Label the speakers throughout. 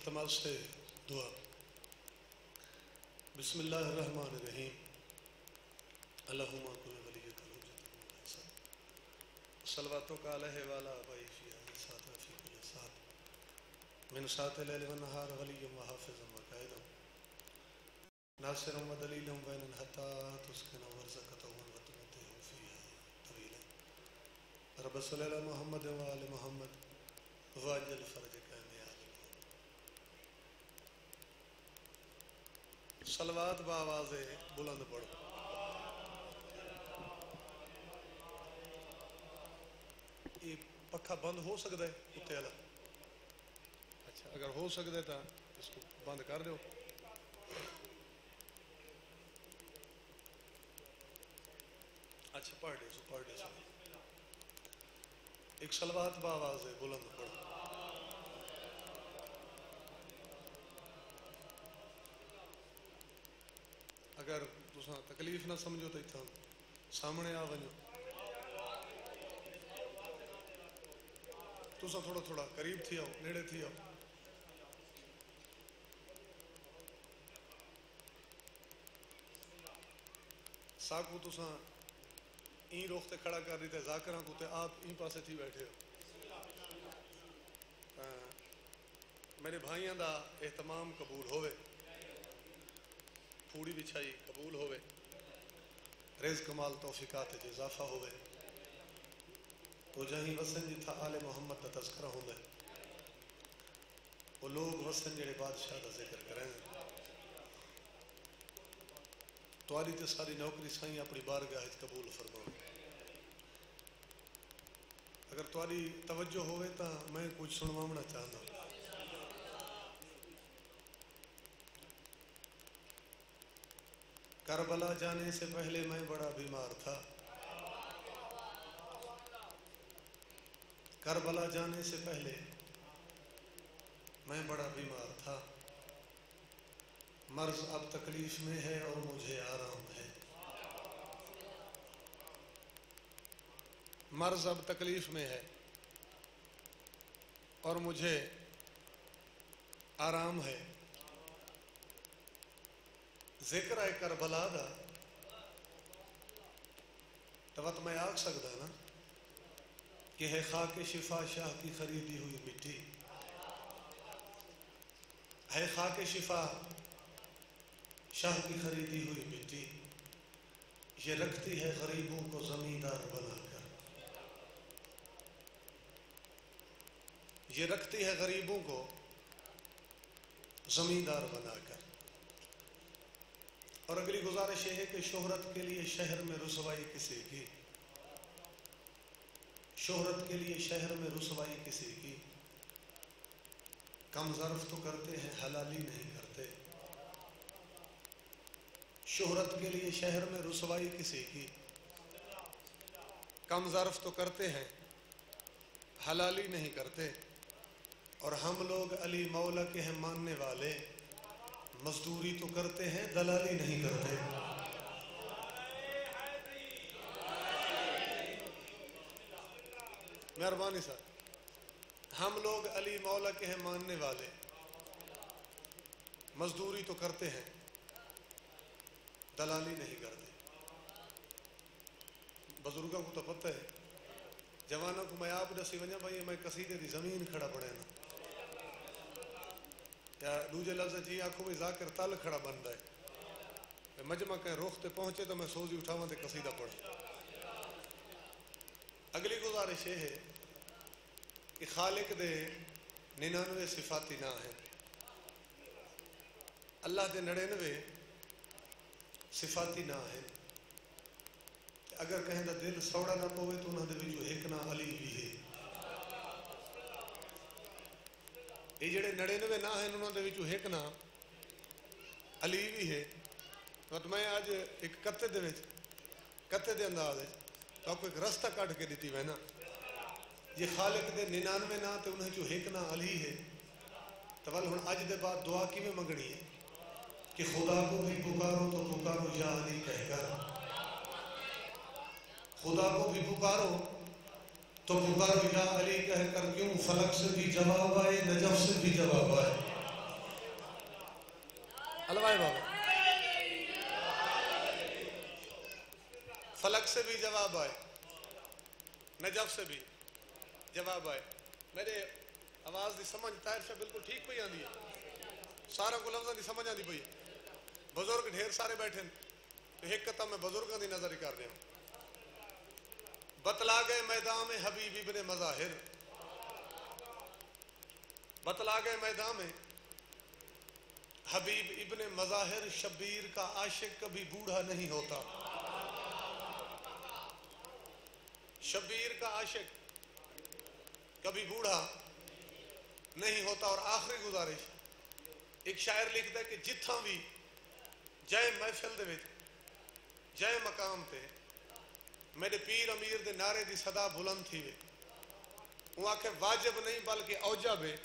Speaker 1: इल्तमास से दुआ। बिस्मिल्लाहिर्रहमानिर्रहीम। अल्लाहुम्मा कुल वलिय्यका हुज्जतुल सलवातों का अलैहि वाला अबाई फ़िया सात रफ़ी कुल सात मिन सात लैल व नहार वलिय्यम व हाफ़िज़म व कायदम नासिरम व दलीलम बैनन हत्ता तुस्किना वर्ज़क़तहु व तुमतिहु फ़ीहा तवीला। रब्ब सल्लि अला मुहम्मद व आलि मुहम्मद व अज्जिल फ़रजका या आलि मुहम्मद। सलवात बावाज़े बुलंद पढ़ो। ये पखा बंद हो सकता है उत्ते वाला? अच्छा, अगर हो सकता है तो इसको बंद कर दो। अच्छा, पढ़ दे एक सलवात बावाज़ है बुलंद पढ़ो। अगर तुसा तकलीफ ना समझो तो इतना सामने आ वनो। तुसा थोड़ा थोड़ा करीब थी आओ, नेड़े थी आओ। साकू तुसा ई रुख ते खड़ा कर दी थे, जाकरा को ते आप ई पासे थी बैठे हो। मेरे भाइयों का एहतमाम कबूल होवे, फूड़ी बिछाई कबूल होवे, रिज़्क़ माल तौफीकात च इजाफा होवे। वो जहीं वसन जिथा आले मोहम्मद का तज़किरा होंदा, वो लोग वसन जेड़े बादशाह का जिक्र करें। तुहारी ते सारी नौकरी साईं अपनी बारगाह कबूल फरमाओ। अगर तुहारी तवज्जो होवे तो मैं कुछ सुनवाना चाहता। करबला जाने से पहले मैं बड़ा बीमार था। करबला जाने से पहले मैं बड़ा बीमार था। मर्ज अब तकलीफ में है और मुझे आराम है। मर्ज अब तकलीफ में है और मुझे आराम है। जिक्र है करबला दा तवत मैं आख सकता ना कि है खाके शिफा शाह की खरीदी हुई मिट्टी। है खाके शिफा शाह की खरीदी हुई मिट्टी, ये रखती है गरीबों को जमींदार बनाकर। ये रखती है गरीबों को जमींदार बनाकर। और अगली गुजारिश है कि शोहरत के लिए शहर में रुसवाई किसी की, शोहरत के लिए शहर में रुसवाई किसी की, कम ज़र्फ तो करते हैं हलाली नहीं करते। शोहरत के लिए शहर में रुसवाई किसी की, कम ज़र्फ तो करते हैं हलाली नहीं करते। और हम लोग अली मौला के हैं मानने वाले, मजदूरी तो करते हैं दलाली नहीं करते। मेहरबानी सर, हम लोग अली मौला के हैं मानने वाले, मजदूरी तो करते हैं दलाली नहीं करते। बुजुर्गों को तो पता है, जवानों को मैं आप दसी वजा भाई मैं कसीदे की जमीन खड़ा पड़े ना या दूजे लफ्ज जी आखो भी जाकर तल खड़ा बनता है। मजमा के रुख ते पहुंचे तो मैं सोजी उठावा तो कसीदा पढ़। अगली गुजारिश ये है कि खालिक दे 99 सिफाती ना है, अल्लाह दे 99 सिफाती ना है। अगर कहें तो दिल सौड़ा ना पवे तो उन्होंने एक ना अली भी है। ये जेडे 99 ना है उन्होंने एक ना अली भी है। तो मैं आज एक कत्ते दे अंदाज तो आपको एक रास्ता काट के दी वै ना, ये खालिक दे 99 ना तो उन्हें एक ना अली है। तो वल हुण अज दे बाद दुआ किवें मंगनी है कि खुदा को भी पुकारो तो पुकारो या अली कहकर। खुदा को भी पुकारो तो पुकारो या अली कहकर। क्यों फलक से भी जवाब आए, नजफ से भी जवाब आए। अलवाए बाबा। फलक से भी जवाब आए, नजफ से भी जवाब आए। मेरे आवाज़ की समझ ताहिर शाह बिल्कुल ठीक पी आती है, सारा को लफ्ज़ों की समझ आती पई है। बुजुर्ग ढेर सारे बैठे तो एक कदम मैं बुजुर्गों की नजर ही कर रहा। बतला गए मैदान में हबीब इब्ने मज़ाहिर, बतला गए मैदान में हबीब इब्ने मज़ाहिर, शबीर का आशिक कभी बूढ़ा नहीं होता। शबीर का आशिक कभी बूढ़ा नहीं होता। और आखिरी गुजारिश, एक शायर लिखता है कि जिथा भी जय महफिल दे विच जय मकाम ते मेरे पीर अमीर दे नारे दी सदा बुलंद थी वे, वो आखे वाजिब नहीं बल्कि औजब है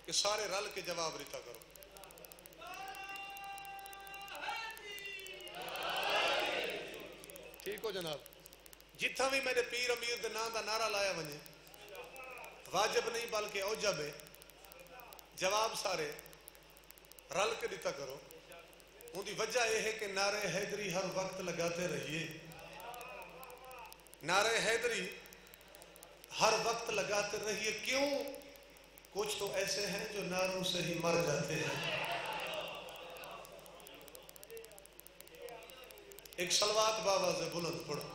Speaker 1: कि सारे रल के जवाब रिता करो। ठीक हो जनाब, जिथा भी मेरे पीर अमीर दे नाम दा नारा लाया वने, वाजिब नहीं बल्कि औजब है, जवाब सारे रल के दिता करो। उनकी वजह यह है कि नारे हैदरी हर वक्त लगाते रहिए, नारे हैदरी हर वक्त लगाते रहिए। क्यों? कुछ तो ऐसे हैं जो नारों से ही मर जाते हैं। एक सलवात बाबा से बुलंद पढ़ो।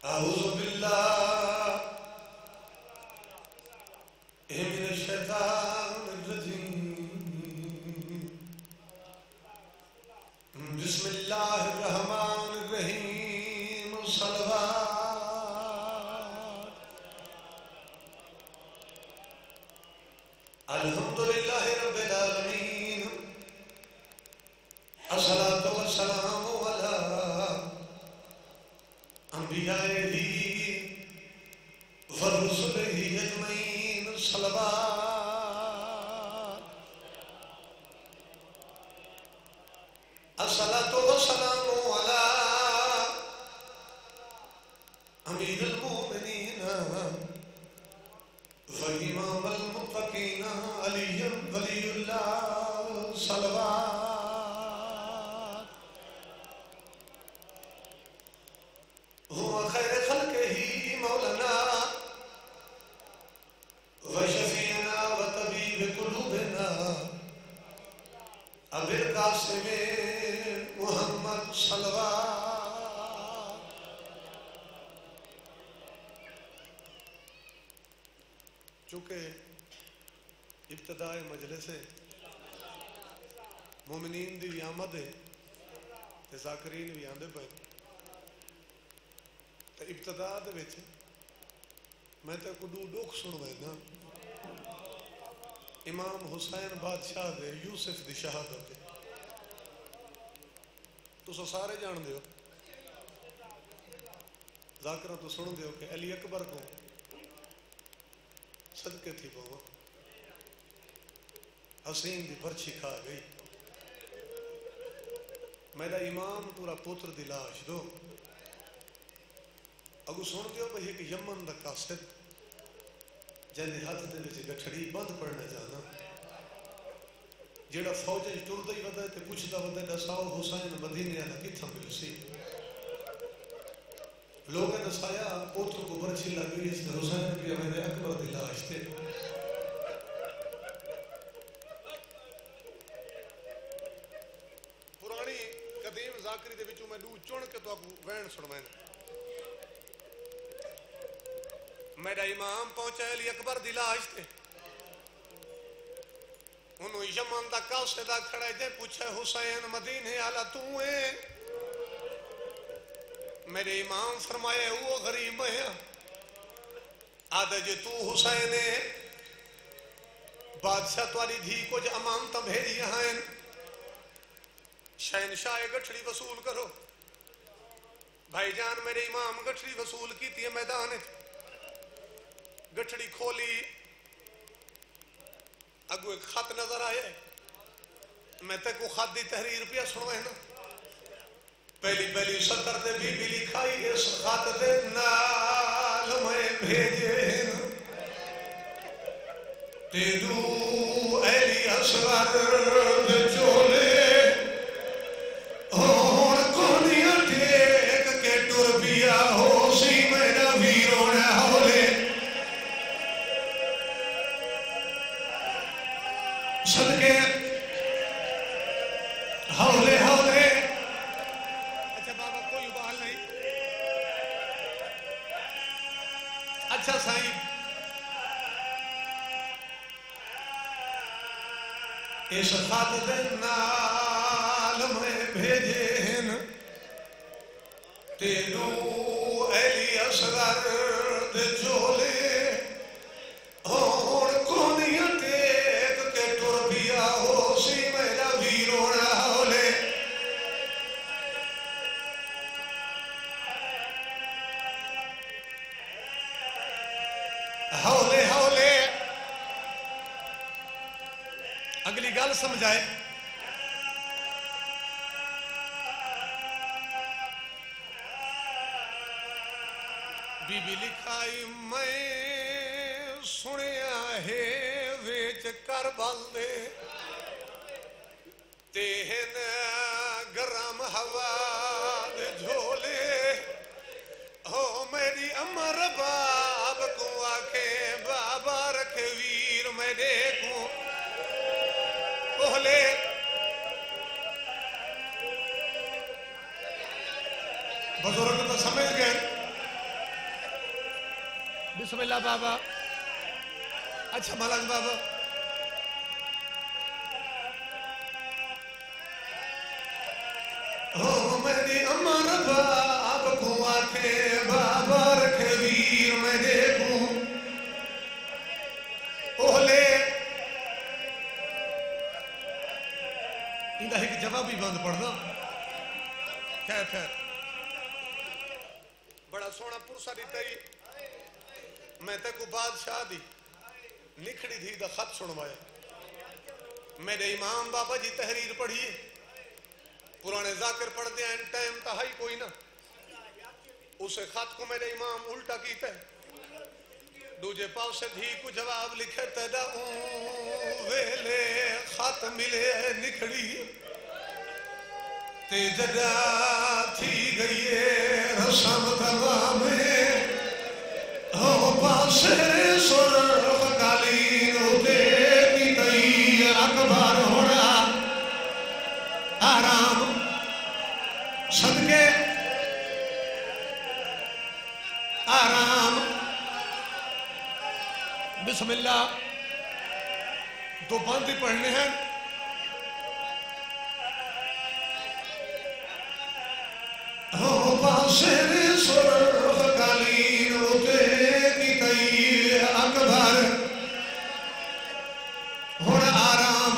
Speaker 1: आऊज़ु बिल्लाह मिनश शैतानिर रजीम, बिस्मिल्लाहिर रहमानिर रहीम, सलवात। अल्हम्दुलिल्लाहि रब्बिल आलमीन, अस्सलातु वस्सलामु अला अंबियाइही व रुसुलिही अजमईन, सलवात। अस्सलातु वस्सलामु अला अमीरुल मोमिनीन व इमामुल मुत्तकीन अली वलियुल्लाह, सलवात। हुवा खैर खल्क़िही मौलाना व शफीना व तबीब कुलूबिना अबिल कासिम मुहम्मद, सलवात। चूंकि इब्तदाए मजलिस है, मोमिनीन दी भी आमद है, ज़ाकिरीन भी आंदे पे, तो इब्तदा दे विच मैं तो कुडू दुख सुनवाना। इमाम हुसैन बादशाह दे यूसुफ दी शहादत तुस सारे जानते हो, ज़ाकिरा तो सुनते हो कि अली अकबर को सदके थी पवा हसीन दी पर्ची खा गई। मेरा इमाम पूरा पुत्र दी लाश दो। अगू सुनते हो भाई एक यमन दा कासिद जिंदे हाथ दे विच गठड़ी बंद पड़ने जाना, जेड़ा फौज टुरदा ही वदा ते पुछदा वदा दसाओ हुसैन मदीने वाला किथा मिलसी। लोग दसाया पुत्र को बर्छी लग गई, इसने हुसैन भी मेरे अकबर दी लाश थे। पुरानी कदीम ज़ाकिरी दे विचों मैं दू चुन के तो वैन सुनवाना। मेरा इमाम पहुंचा अली अकबर दी लाश थे, उन्होंने यमन दा कासिदा खड़ा जे पूछे हुसैन मदीने आला तू है? मेरे इमाम फरमाए वो गरीब है। आदे जे तू हुसैन है, बादशाह तुम्हारी धी कुछ अमानत भेजिया हैं, शहनशाह गठड़ी वसूल करो। भाईजान मेरे इमाम गठड़ी वसूल की थी मैदान, गठड़ी खोली, अगू एक खत नजर आए। मैं तेको खत दी तहरीर पिया सुनवाए ना। पहली पहली सतर दे बीबी लिखाई, इस खत दे नाल मैं भेजे तेनू ऐली असगर दे चोले होण कोनिया टेक के टुर पिया हो सी मेरा वीर होने हौले सदके हौले हौले। अच्छा बाबा कोई उबाल नहीं। अच्छा साईं इस खत दे नाल में भेजे हैं तेनू ऐली असगर दे चोले होण कोनिया टेक के टुर पिया हो सी मेरा वीर होना हौले हौले हौले। अगली गल समझाए बीबी लिखाई मैं सुनिया है वेच कर बलदे तेहन गरम हवा दे झोले हो मेरी अमर बाब को आखे बाबा रखे वीर मैं देखूं ओहले बुजुर्ग तो समझ गए। बिस्मिल्लाह बाबा। अच्छा मलक बाबा हो मेरी अमर बाप को आखे बाबा रखे वीर मैं देखूं ओहले इंदा एक जवाब भी बंद पढ़ना। खैर खैर बड़ा सोना पुरसा दिता ही मैं तेको बादशाह दी निखड़ी थी दा खत सुनवाया मेरे इमाम बाबा जी तहरीर पढ़ी पुराने जाकिर पढ़ते हैं टाइम तो है कोई ना उसे खत को मेरे इमाम उल्टा कीता दूजे पाव से धी को जवाब लिखे तेदा वेले खत मिले निखड़ी ते जदा थी गई रसम तमाम हो पासे सुर कालीन उदे की तई अकबर होना आराम सदके आराम। बिस्मिल्लाह दो बंद ही पढ़ने हैं। हो पासे सुर कालीन उदे की तई अकबर होना आराम।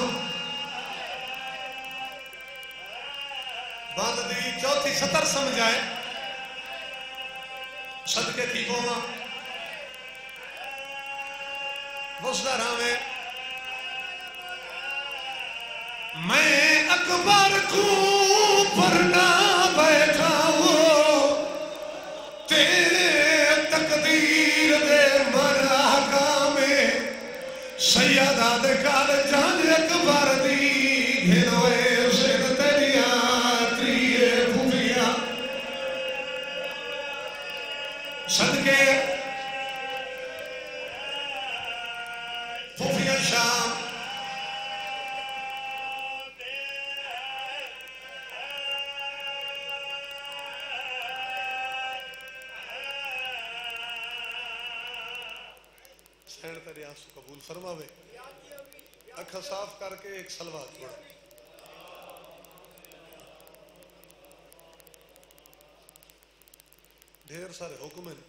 Speaker 1: बंद दी चौथी सतर समझाए सदके थी बोमा बुसदा रामे मैं अकबर को पढ़ना बैठा हो तेरे तकदीर दे मराका में सैयदा दे काल जान अकबर दी घिनोए सिर तेरिया त्रिये फुफिया सदके फुफिया शाम तेरे आंसू कबूल फरमावे। अखा साफ करके एक सलवात पढ़ो। ढेर सारे हुक्म हैं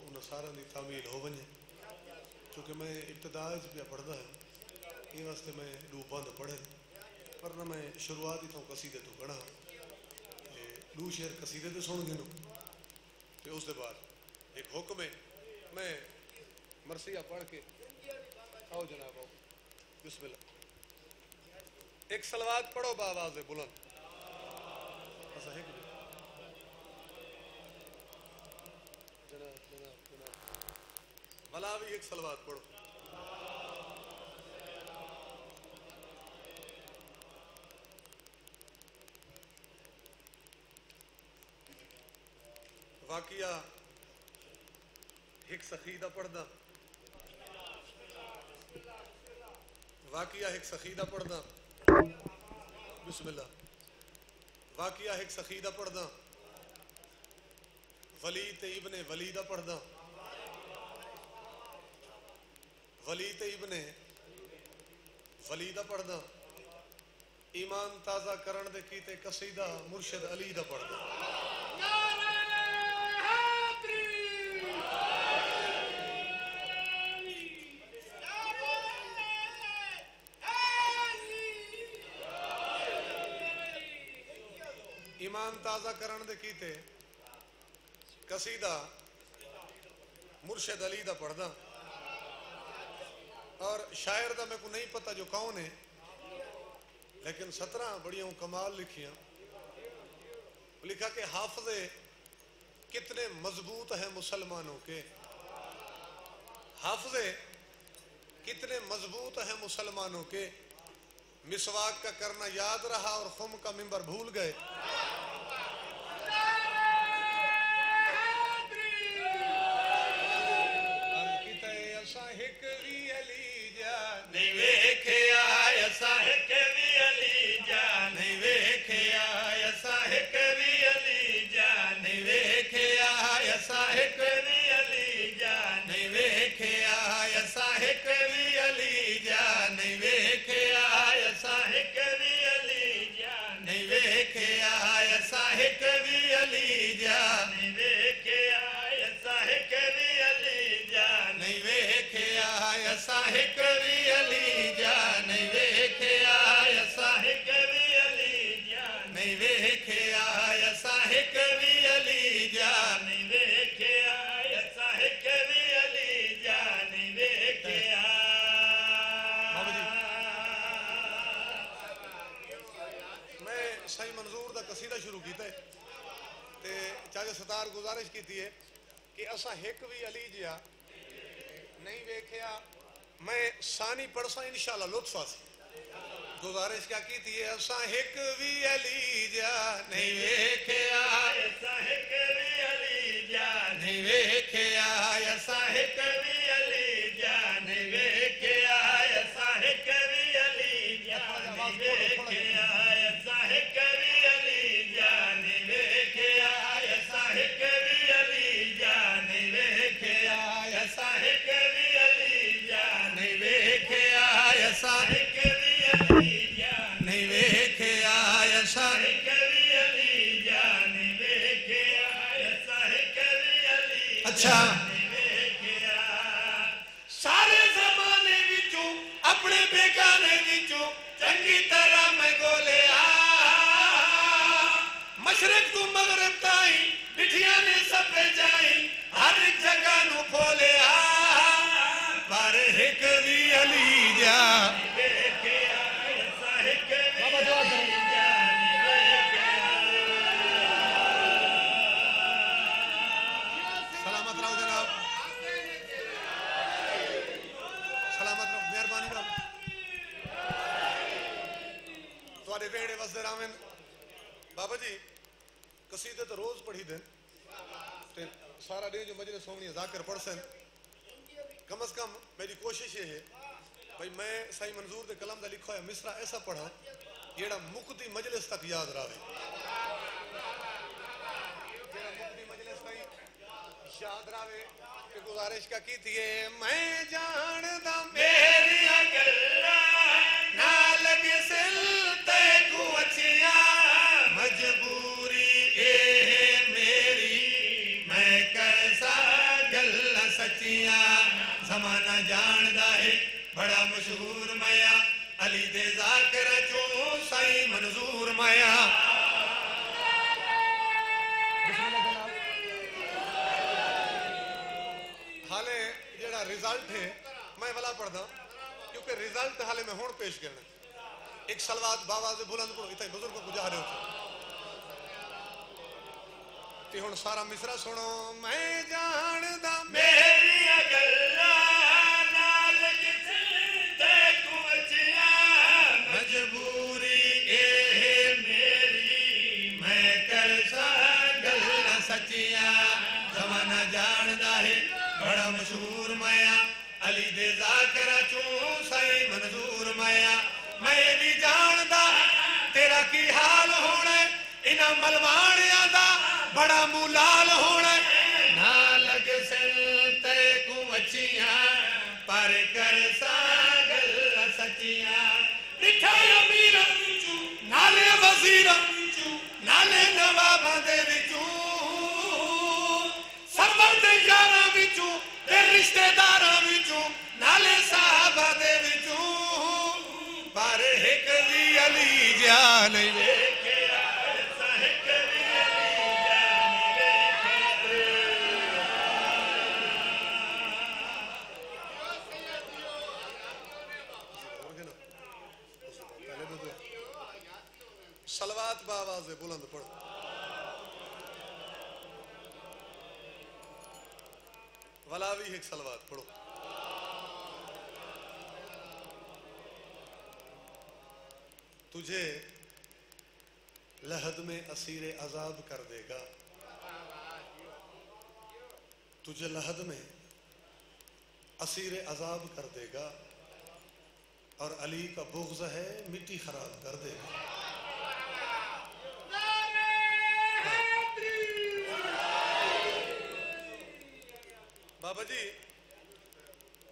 Speaker 1: उन सारा की तामील हो वने क्योंकि मैं इब्तदा पे पढ़ता है ये वास्ते मैं दो बंद पढ़े पर ना मैं शुरुआत ही तो कसीदे तो गढ़ा दो शेर कसीदे तो सुन गिनो तो उसके बाद एक हुक्म है मैं मरसिया पढ़ के आओ जनाब आओ बिस्मिल्लाह एक सलवात पढ़ो बावाज़ बुलंद जनाब जनाब जनाब भला भी एक सलवात पढ़ो। वाकिया एक सखीदा पढ़दा, वाकिया एक सखीदा पढ़दा, बिस्मिल्लाह। वाकिया एक सखीदा पढ़दा, वलीद ते इब्ने वलीदा पढ़दा, वलीद ते इब्ने वलीदा पढ़दा, ईमान ताज़ा करण दे कीते कसीदा मुर्शिद अली दा पढ़दा। ईमान ताज़ा करण दे कीते कसीदा मुर्शिद अली दा पढ़दा। और शायर दा मेरे को नहीं पता जो कौन है, लेकिन 17 बड़िया कमाल लिखियां। लिखा कि हाफजे कितने मजबूत हैं मुसलमानों के, हाफजे कितने मजबूत हैं मुसलमानों के, मिसवाक का करना याद रहा और खुम का मिंबर भूल गए। शुरू किया ते चाहे सतार गुजारिश की है कि असा एक भी अली जिया नहीं वेख्या। मैं सानी पढ़सा इंशाल्लाह लुत्फ आसी। गुजारिश क्या की थी, असा एक भी अली जा नहीं वेख्या, असा एक भी अली जा नहीं वेख्या, असा एक भी अली जा नहीं वेख्या, असा एक भी अली जा नहीं वेख्या, असा एक भी अली जा नहीं वेख्या, असा एक भी अली जा नहीं वेख्या, असा एक भी अली जा नहीं वेख्या, असा एक भी अली जा नहीं वेख्या, असा एक भी अली जा नहीं वेख्या, असा एक भी अली। अच्छा, सारे जमाने विचों अपने बेगाने विचों चंगी तरह मैं गोलिया, मशरक तू मगरब ताई बिठिया ने सब जाई हर जगह नु खोलिया, पर एक भी अली जा वेड़े वसदे रावन। बाबा जी कसीदे तो रोज पढ़ी देन ते सारा दिन जो मजलिस होनी जाकर पढ़ सन। कम से कम मेरी कोशिश ये है भाई मैं साईं मंजूर दे कलम दा लिखा है मिसरा ऐसा पढ़ा जेड़ा मुक्ति मजलिस तक याद रहे, जेड़ा मुक्ति मजलिस ताई याद रहे। ते गुजारिश का की थी मैं जानदा मेरी गल्ला ना लगे सिल मजबूरी ए मेरी मैं कैसा गल्ला सचिया, जमाना जानदा है बड़ा मशहूर माया अली दे जाकर चो साईं मंजूर माया। हाले जेड़ा रिजल्ट है मैं वाला पढ़दा क्योंकि रिजल्ट हाले मैं हुण पेश करना। एक सलवात बाबा से बुलंद पढ़ो इतने बुजुर्गों को जा रहे हो ते हुण सारा मिसरा सुनो। मैं जानदा मेरी गल्ला ना जानदा है बड़ा मशहूर माया अली दे ज़ाकिर चूं सही मंजूर माया मैं भी जानदा तेरा की हाल होना इना मलवाणिया दा बड़ा मुलाल होना ना लग सिल ते को अच्छियां पर कर सागल सचियां दिखा अमीर नाले वजीर नाले नवाबां दे विचों सरवर दे यारां विचों ते रिश्तेदारां विचों नाले साहबा दे विचों पर एक दी अली जान वेखिया एक दी अली जान वेखिया सलवात बावाज़ बुलंद पढ़ो वलावी एक सलवात पढ़ो तुझे लहद में असीरे अजाब कर देगा तुझे लहद में असीरे अजाब कर देगा और अली का बुग़्ज़ है मिट्टी खराब कर देगा बाबा जी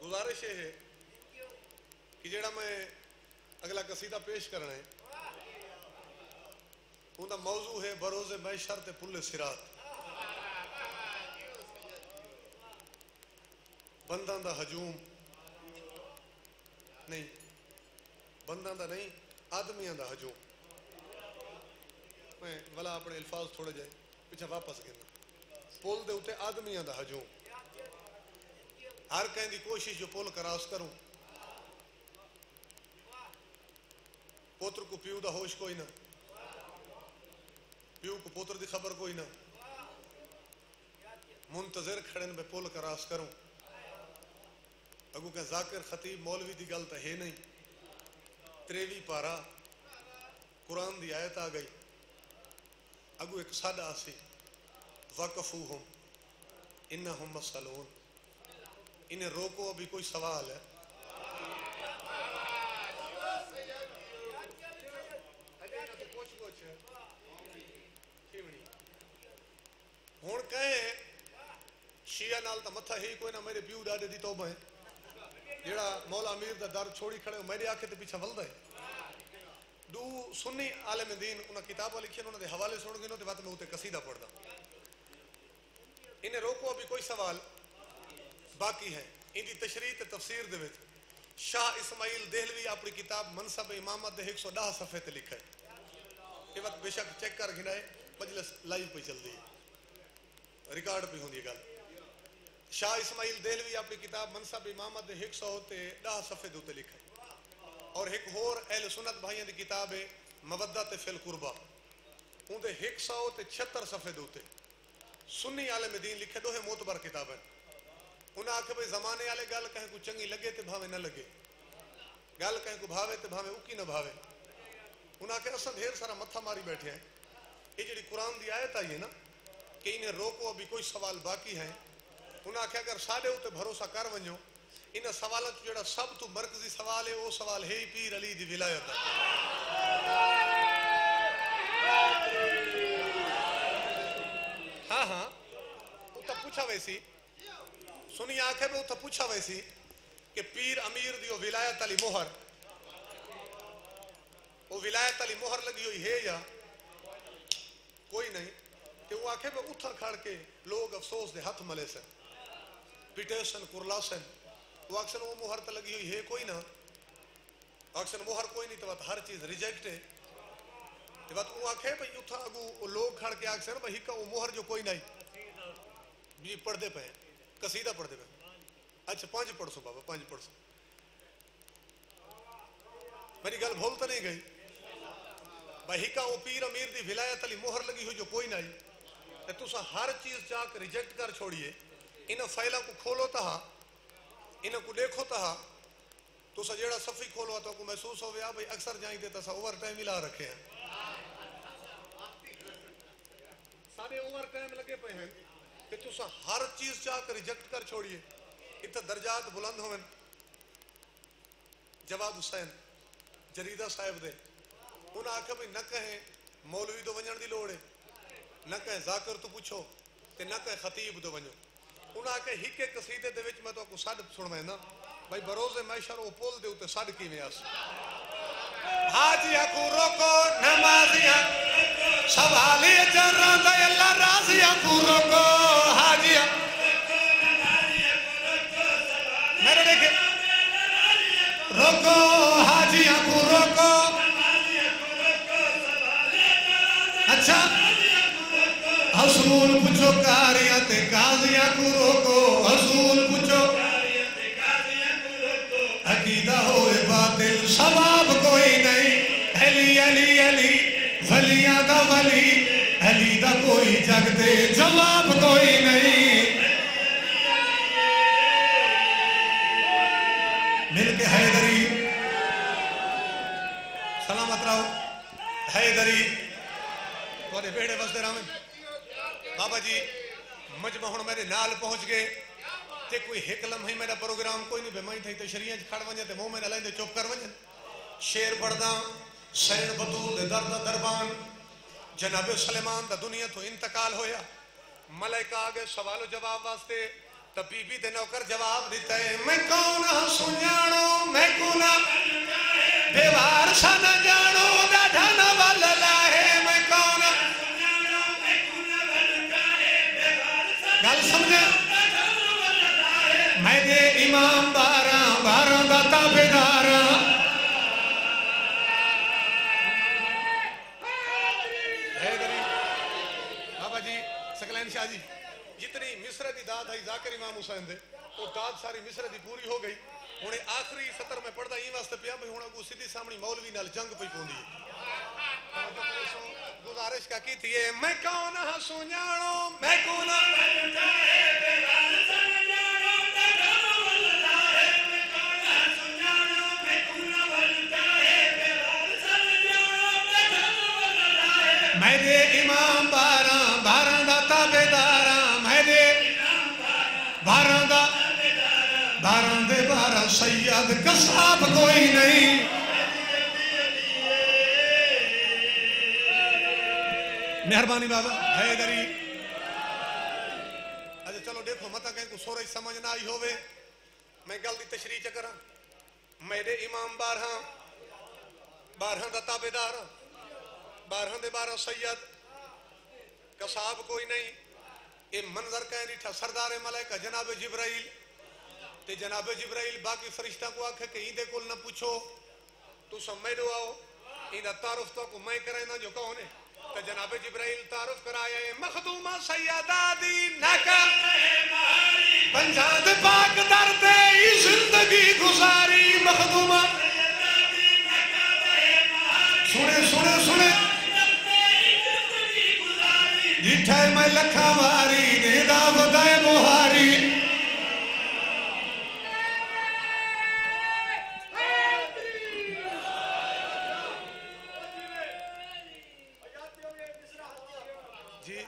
Speaker 1: गुजारिश है कि जेड़ा मैं अगला कसीदा पेश करना है उनका मौजू है बरोज़े मैशर ते पुल्ले सिरात बंदा दा हजूम नहीं बंदा दा नहीं आदमियां दा हजूम मैं वाला अपने अल्फाज थोड़े जाए पीछे वापस गिरना पुल दे उते आदमियां दा हजूम हर कहीं की कोशिश जो पुल क्रॉस करूं पुत्र को प्यू का होश कोई ना प्यू को पुत्र की खबर कोई ना मुंतजर खड़े में पुल क्रॉस करूं अगू क्या जाकिर खतीब मौलवी की गल तो है नहीं 23 पारा कुरान की आयत आ गई अगू एक सादा सी वक़फ़ूहुम इन्नहुम मसलून इन्हें रोको अभी कोई सवाल है हुण कहे शिया नाल तो मथा ही कोई ना मेरे प्यू डाडे दी तौबा है जेड़ा मौला अमीर दा दर छोड़ी खड़े मेरे आखे ते पीछे वलदा है दू सुन्नी आलिम दीन उन्हें किताबा लिखी उन्होंने दे हवाले सुन गिनो ते बात में उते कसीदा पढ़दा इन्हें रोको अभी कोई सवाल बाकी है इनकी तशरीह ते तफसीर दे विच शाह इस्माइल देहलवी अपनी किताब मनसब इमामत दे 110 सफ़े ते लिखा है ये वक्त बेशक चेक कर गिनाए मजलिस लाइव पे चल रही है रिकॉर्ड पे होंदी गल शाह इस्माइल देहलवी अपनी किताब मनसब इमामत दे 110 सफ़े दे उते लिखा है और एक होर अहले सुन्नत भाइयों की किताब है मवद्दत फिल कुर्बा उनके 176 सफ़े दे उते सुन्नी आलिम दीन लिखे दो है मोतबर किताब है उन्हें आखे भाई जमाने वाले गल कहीं को चंगी लगे तो भावे न लगे गल कहीं को भावे तो भावे उकी न भावे उन्हें आखे अस ढेर सारा मत्था मारी बैठे हैं ये जी कुरान की आयत आई है ना कि इन्हें रोको अभी कोई सवाल बाकी है उन्हें आखे अगर साढ़े उत्ते भरोसा कर वजो इन सवालों जो सब तो मरकजी सवाल है वो सवाल है ही पीर अली की विलायत हाँ हाँ तो पूछा वैसी सुनी आखे में उतना पूछा वैसी कि पीर अमीर दी विलायत अली मोहर वो विलायत अली मोहर लगी हुई है या कोई नहीं कि वो आखे में उठा खड़ के लोग अफसोस दे हाथ मले सन पिटेसन कुरलासन वो अक्सर वो मोहर तो लगी हुई है कोई ना अक्सर मोहर कोई नहीं तो बात हर चीज रिजेक्ट है तो बात वो आखे भाई उठा अगू लोग खड़ के अक्सर भाई का वो मोहर जो कोई नहीं जी पढ़ते पे कसीदा पढ़ते पे अच्छा 5 पढ़सो बाबा 5 पढ़सो मेरी गल भूल तो नहीं गई भाई का वो पीर अमीर दी विलायत अली मोहर लगी हुई जो कोई नहीं तो तुसा हर चीज जाकर रिजेक्ट कर छोड़िए इन फाइलों को खोलो ता इन को देखो ता तुसा जेड़ा सफी खोलो तो को महसूस हो गया भाई अक्सर जाई देता सा ओवर टाइम मिला रखे हैं सारे ओवर टाइम लगे पे हैं कि तुसा हर चीज चाह कर रिजेक्ट कर छोड़िए इत दर्जात बुलंद होवन। जवाब हुसैन जरीदा साहिब दे उन्हें आख्या भाई न कहें मौलवी तो वजन की लोड़ है, न कहें जाकर तो पूछो ते न कहें खतीब तो वजो। उन्हें आख्या हिक एक कसीदे दे विच मैं तो सड सुनवाना भाई बरोज़े मैशर वो पुल दे उत्ते सड किवें आस। हाजिया को रोको नमाजिया सवाली जरा दा अल्लाह राजिया को रोको हाजिया मेरे देखे रोको हाजिया को रोको। अच्छा हसूल पूछो कारिया ते काजिया को रोको हसूल पूछो अकीदा होए बातिल सवाब कोई नहीं। अली अली अली वलिया दा वली अली दा कोई जग दे जवाब कोई नहीं। मिलके हैदरी सलामत रहो हैदरी थोड़े बेड़े बसते रहो। बाबा जी मजमा हुण मेरे नाल पहुंच गए ते कोई एक लम्हे मेरा प्रोग्राम कोई नहीं बेमाई थी तो शरीय खड़ वजे तो मुंह में न लेंदे चुप कर वजन। शेर पढ़दा सैन बतूल दे दर दा दरबान जनाब सलेमान दा दुनिया तो इंतकाल होया। मलाइका आ गए सवाल जवाब वास्ते तो बीबी दे नौकर जवाब दिता है मैं कौन हां सुजानो मैं कोना बेवार सा न जानो डाढा न वल लाहे मैं कौन गल समझे मैं दे इमाम बारा बारा दा ताबेदारा। बाबा जी सकलैन शाह जी जितनी मिस्र की दाद आई जाकिर इमाम हुसैन दे वो दाद सारी मिस्र की पूरी हो गई। हुण आखिरी सतर में पढ़दा ई वास्ते पिया भाई हुण अगू सीधी सामने मौलवी नाल जंग पई पोंदी है। गुजारिश का की थी मैं कौन हां सुजानो मैं कौन मेरे इमाम बारा बारा दा ताबेदारा मेरे बारा दा बारा दे बारा सैयद कसाब कोई नहीं। मेहरबानी बाबा हैदरी। अच्छा चलो देखो मत कहीं को सोरज समझ ना आई होवे मैं गल दी तशरीह च करा। मेरे इमाम बारह बारह दा ताबेदार बारह दे बारह सैयद कसाब कोई नहीं। ये मंजर कहीं दिठा सरदार मलाइका जनाब जिब्राइल ते जनाब जिब्राइल बाकी फरिश्ता को आखे कि इंदे कोल ना पूछो तू समझो आओ इंदा तारुफ तो को मैं कराइना जो कौन है तो जनाब जिब्राइल तारुफ कराया है मखदूमा सैयदा दी नका पंजाब पाक दर ते जिंदगी गुजारी मखदूमा सुने सुने सुने जिठे मैं लखा वारी देदा बदाए बुहारी। जी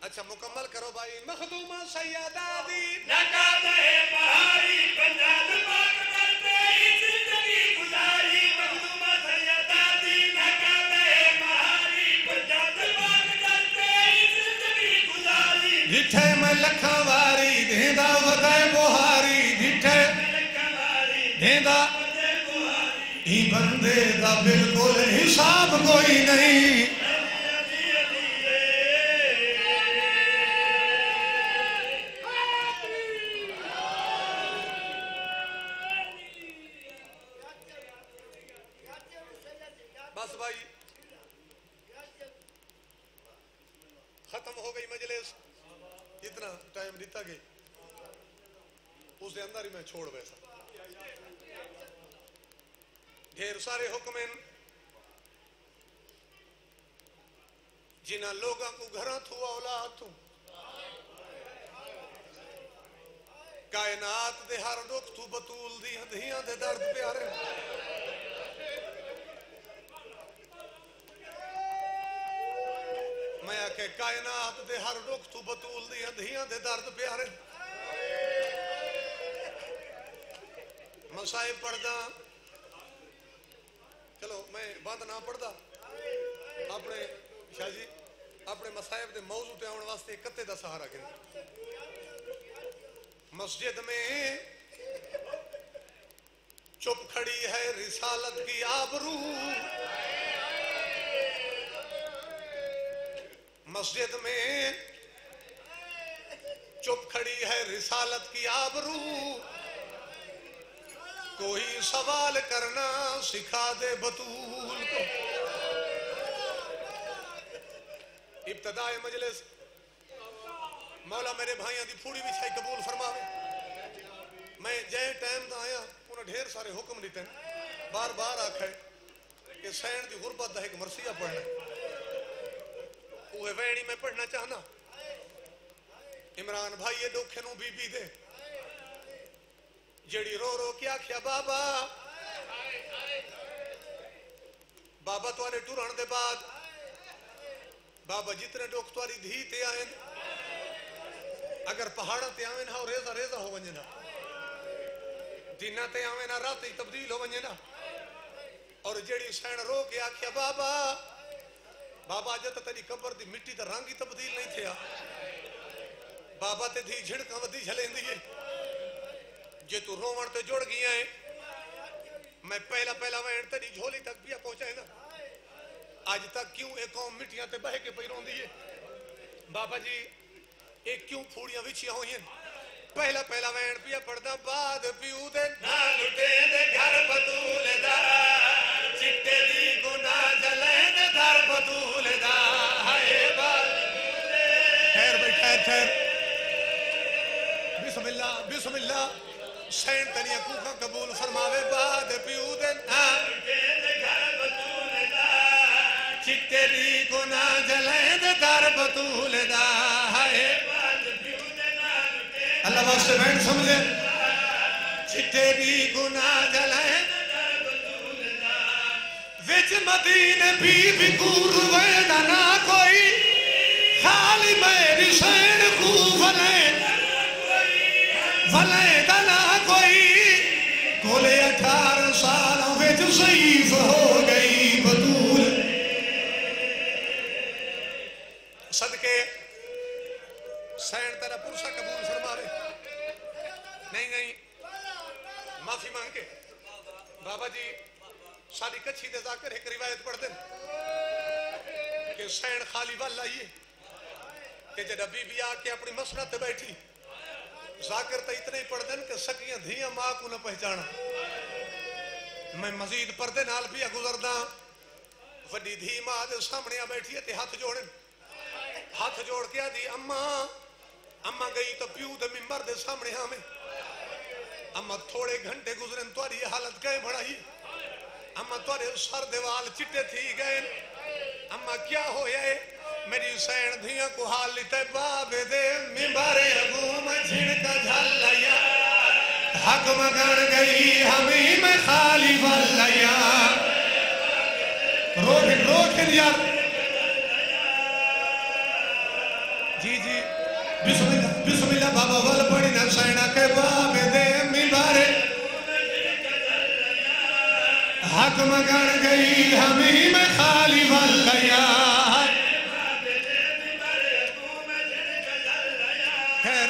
Speaker 1: अच्छा मुकम्मल करो भाई मखदूमा सैयदा दी नका दे बहारी पंजाब पाक दर ते जिंदगी गुजारी मखदूमा सैयदा दी नका दे बहारी पंजाब जिठे मैं लखा वारी देंदा वदाए बुहारी जिठे देंदा ही बंदे दा बिल्कुल हिसाब कोई नहीं। बस भाई खत्म हो गई मजलिस। जितना टाइम दिता गया उसके अंदर ही मैं छोड़ वैसा ढेर सारे हुक्म जिन्हें लोगों को घर थू औलाद थू कायनात दे हर दुख तू बतूल दी धियां दे दर्द प्यारे मैं आखे कायनात दे हर रुख तू बतूल दी धियां दे दर्द प्यारे मसाइब पढ़दा चलो मैं बंद ना पढ़दा अपने शाह जी अपने मसाइब दे मौजू पे आने वास्ते कत्ते दा सहारा गिन मस्जिद में चुप खड़ी है रिसालत की आबरू मस्जिद में चुप खड़ी है रिसालत की आबरू कोई सवाल करना सिखा दे बतूल को इब्तदाए मजलिस मौला मेरे भाइयों की फूड़ी भी छाई कबूल फरमावे मैं जै टाइम दा आया उन्हें ढेर सारे हुक्म दिते बार बार आखे कि सैन की गुरबत का एक मरसिया पढ़ना वो वैणी में पढ़ना चाहना इमरान भाई ये दुखे नू बीबी दे जेड़ी रो रो के आख्या बाबा बाबा तुआरे टुरन दे बाद बाबा जितने दुख तुआरी धी ते आए अगर पहाड़ा ते आवे ना रेजा रेजा हो वने ना दिना ते आवे ना रात ही तब्दील हो वने ना और जेड़ी सैन रो के आख्या बाबा बाबा जब तक तेरी कब्र दी मिट्टी दा रंग ही तब्दील नहीं थिया बाबा ते धी झिड़का वधी झलेंदी है जे तू रोवण ते जुड़ गया है मैं पहला पहला वैन तेरी झोली तक भी पहुंचाए ना आज तक क्यों एक कौम मिट्टियां ते बह के पई रोंदी है बाबा जी एक क्यों फूड़ियां विछियां हुई हैं पहला पहला वैन पिया पड़दा बाद पीऊ दे ना लुटे दे घर बतूल दा चिट्टे दी गुनाह जले दे घर बतूल दा हाय बाल खैर भाई खैर बिस्मिल्लाह बिस्मिल्लाह सैन तनिया कूखा कबूल फरमावे बाद पीऊ दे ना लुटे दे घर बतूल दा चिट्टे दी गुनाह जले दे घर बतूल दा हाय अल्लाह वास्ते बैठ समझे चिट्टे दी गुनाह जलाए विच मदीने बीबी कूर वेदा ना कोई खाली मेरी सैन को वले ना कोई कोले 18 सालों विच ज़ईफ़ हो गई बतूल सदके सैन तेरा पुरसा कबूल फरमावे नहीं नहीं माफी मांग के बाबा जी सारी कच्छी दे जाकर एक रिवायत पढ़ दें कि सैन खाली वाल आइए कि जब बीबी आके अपनी मसनत पे बैठी जाकर तो इतने ही पढ़ दें कि सकियां धियां मां को न पहचाना मैं मजीद पर्दे नाल भी गुजरदा वड्डी धी मां दे सामने आ बैठी है ते हाथ जोड़ के आदी अम्मा अम्मा गई तो प्यू दे मिंबर दे सामने हमें अम्मा थोड़े घंटे गुजरे तुम्हारी हालत कहे बढ़ाई अम्मा तुम्हारे सर दे वाल चिट्टे थी गए अम्मा क्या होया है मेरी सैन धिया को हाल लिते बाबे दे मिंबर अगू में झिड़का झलया हक मगन गई हमी में खाली वलया रोकिन यार जी जी बिस्मिल्लाह बिस्मिल्लाह बाबा वल पड़ी ना सैना के बाबे दे मिंबारे हक मगन गई हमी में खाली वलया खैर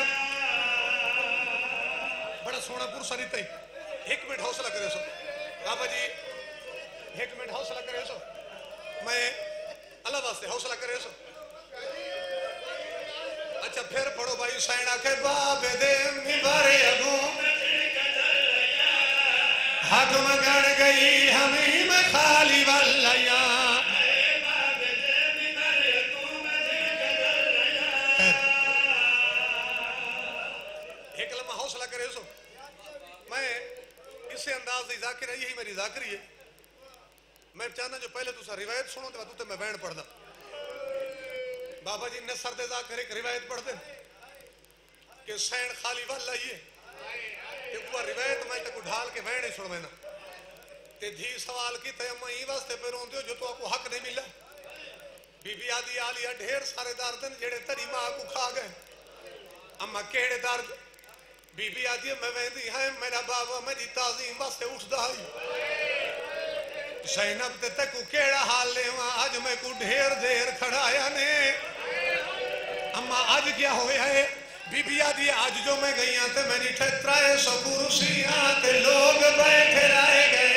Speaker 1: बड़ा सोना पुरसा रीता ही 1 मिनट हौसला करे सो बाबा जी 1 मिनट हौसला करे सो मैं अल्लाह वास्ते हौसला करे सो अच्छा फिर पढ़ो भाई सैना के बाबे दे मिंबारे अगू हक मगन गई हमी में खाली वलया एक लम्हा हौसला करे सो मैं इसे अंदाज से जाकिर यही मेरी जाकरी है मैं चाहना जो पहले तुसा रिवायत सुनो तो तू मैं बैन पढ़दा बाबा जी ने सर दे जाकर एक रिवायत पढ़ दे कि सैन खाली वाल आइए वो रिवायत मैं तक ढाल के बैन ही सुन मैना ते धी सवाल की ते अम्मा ई वास्ते पे रोंदे हो जो तो आपको हक नहीं मिला बीबी आदि आलिया ढेर सारे दर्द जेड़े तेरी मां को खा गए। अम्मा केड़े दर्द? बीबी आदि मैं वेंदी है मेरा बाबा मेरी ताजीम वास्ते उठदा है। ज़ैनब ते तकू केड़ा हाल लेवा आज मैं को ढेर देर खड़ाया ने। अम्मा आज क्या होया है? बीबी आदि आज जो मैं गई ते मेरी ठत्राए सौ कुर्सियां ते लोग बैठे रह गए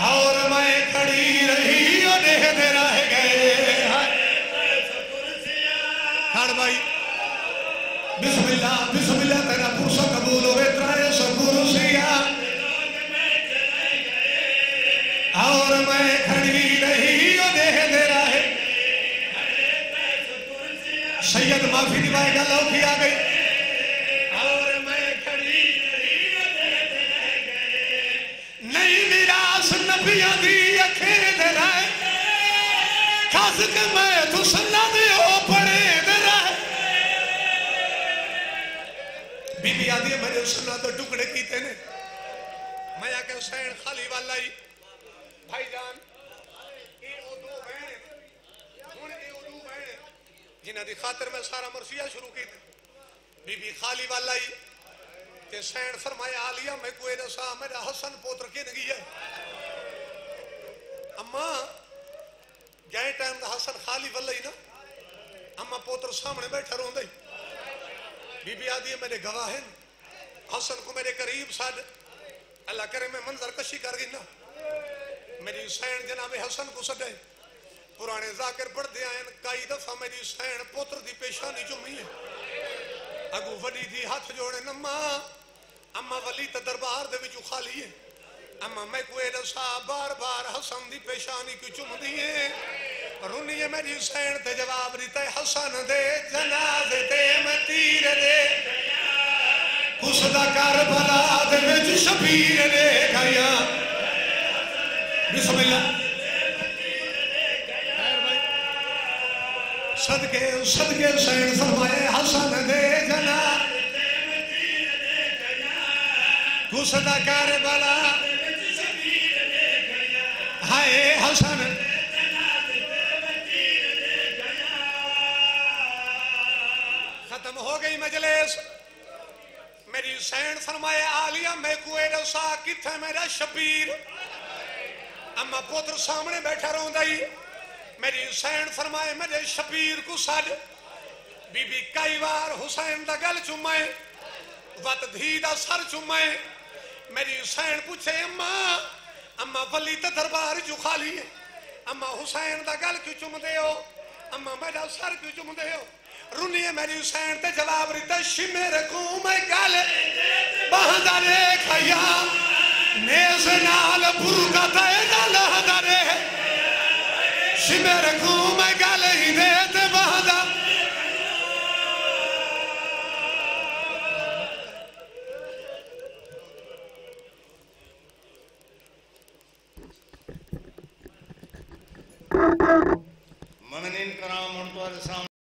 Speaker 1: और मैं खड़ी रही और देखते रह गए। खड़ भाई बिस्मिल्लाह बिस्मिल्लाह तेरा पुरसा कबूल होवे। त्राए सौ कुर्सियां और मैं खड़ी रही और देखते रह। सैयद माफी दिवाए गल औखी आ गई और मैं खड़ी रही और देखते रह गए। नहीं निराश नबियां दी अखें दे रह खास के मैं तू सन्ना दे ओ पड़े दे रह। बीबी आदि मेरे सन्ना तो टुकड़े कीते ने। मैं आके हुसैन खाली वाला ही भाईजान ये ओ दो बहन हुन ये ओ दो बहन जिन्हां दी खातिर मैं सारा मरसिया शुरू की। बीबी खाली वाला ही ते सैन फरमाया आलिया मैं कोई दसा मेरा हसन पुत्र किन गया। अम्मा गए टाइम दा हसन खाली वाला ही ना। अम्मा पुत्र सामने बैठा रोंदा ही। बीबी आदि मेरे गवाह हैं हसन को मेरे करीब साड अल्लाह करे मैं मंजर कशी कर गई ना। मेरी सैन जनाब हसन को सदे पुराने जाकिर पढ़ते आए कई दफा मेरी सैन पुत्र की पेशानी चुमी है। अगू वडी थी हाथ जोड़े नम्मा अम्मा वली तो दरबार दे विचों खाली है। अम्मा मैं कोई दसा बार बार हसन की पेशानी क्यों चुमदी है? रुनी है मेरी सैन ते जवाब दिता हसन दे जनाजे ते मैं तीर दे उसदा करबला दे विच शबीर दे गया। बिस्मिल्लाह सदके सदके सैन फरमाए हसन दे जना कुसदा करबला हाय हसन खत्म हो गई मजलिस। मेरी सैन फरमाए आलिया मैं कोई रसा किथे मेरा शबीर। अम्मा पुत्र सामने बैठा रोंदा ही। मेरी सैन फरमाए मेरे शबीर को सद। बीबी कई बार हुसैन दा गल चुमाए वत धी दा सर चुमाए। मेरी सैन पूछे अम्मा अम्मा वली तो दरबार चु खाली है अम्मा हुसैन दा गल क्यों चुमदे हो? अम्मा मेरा सर क्यों चुमदे हो? रुनी है मेरी सैन ते जवाब दिता शिमेर को मैं गल बहदा रे खया नेस नाल बुरका ते लहदा रे शिमेर को मैं गल ही दे ते बहदा।
Speaker 2: मोमिनीन कराम तुम्हारे सामने